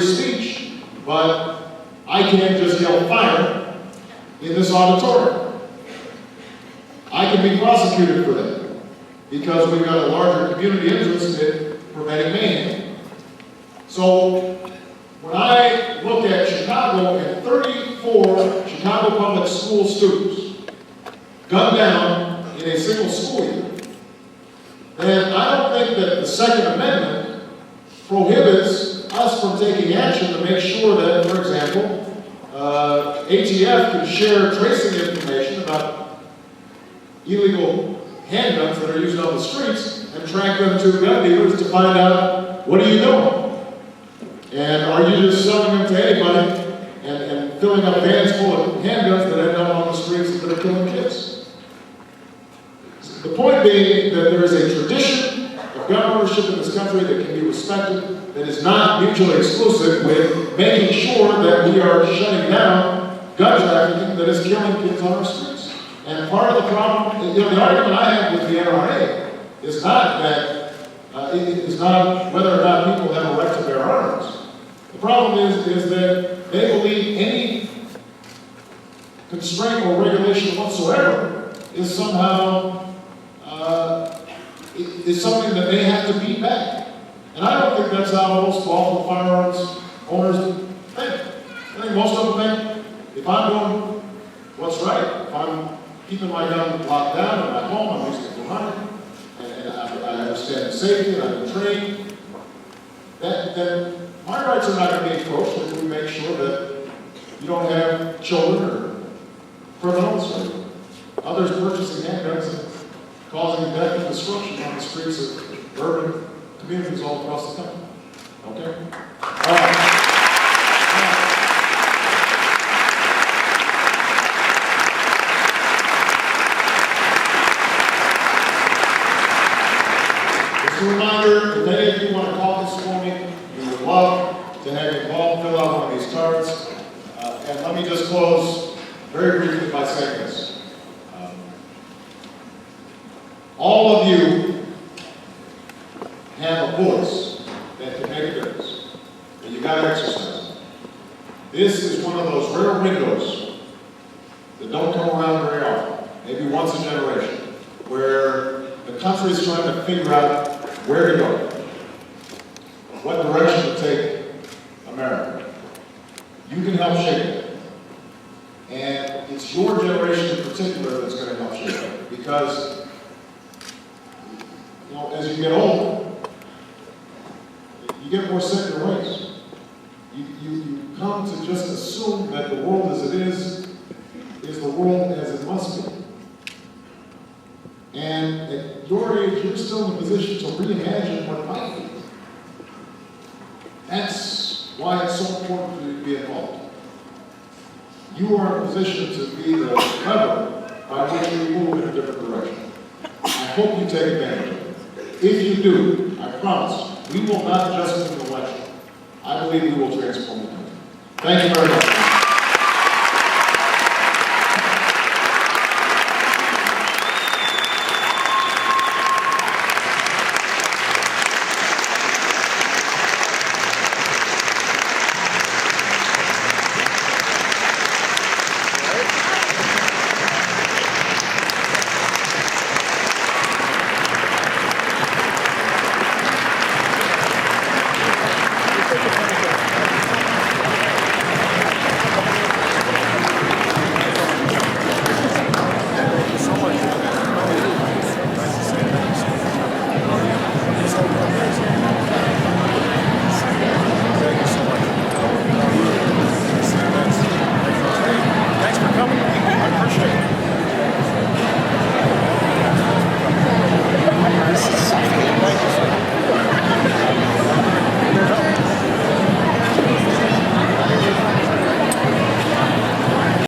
speech, but I can't just yell fire in this auditorium. I can be prosecuted for that because we've got a larger community interest in preventing mayhem. So when I look at Chicago and 34 Chicago public school students gunned down in a single school year, then I don't think that the Second Amendment prohibits us from taking action to make sure that, for example, ATF can share tracing information about illegal handguns that are used on the streets and track them to gun dealers to find out, what are you doing? And are you just selling them to anybody and filling up vans full of handguns that end up on the streets that are killing kids? The point being that there is a tradition of gun ownership in this country that can be respected, that is not mutually exclusive with making sure that we are shutting down gun trafficking that is killing kids on our streets. And part of the problem, the argument I have with the NRA is not that, is not whether or not people have a right to bear arms. The problem is that they believe any constraint or regulation whatsoever is somehow is something that they have to beat back. And I don't think that's how most lawful firearms owners think. I think most of them think, if I'm doing what's right, if I'm keeping my gun locked down and at home, I'm using it for hunting, and I understand the safety, and I've been trained, then my rights are not going to be encroached if we make sure that you don't have children or criminals or others purchasing handguns and causing death and destruction on the streets of urban communities all across the country. Okay? Just a reminder, if any of you want to call this for me, we would love to have you call, fill out one of these cards. And let me just close very briefly by saying this. All of you have a voice that can make a difference, and you got to exercise it. This is one of those rare windows that don't come around very often, maybe once a generation, where the country is trying to figure out where to go, what direction to take America. You can help shape it, and it's your generation in particular that's going to help shape it, because as you get older, you get more set in your ways. You come to just assume that the world as it is the world as it must be. And at your age, you're still in a position to reimagine what might be. That's why it's so important to be involved. You are in a position to be the lever by which we move in a different direction. I hope you take advantage of it. If you do, I promise, we will not just win an election. I believe we will transform the country. Thank you very much.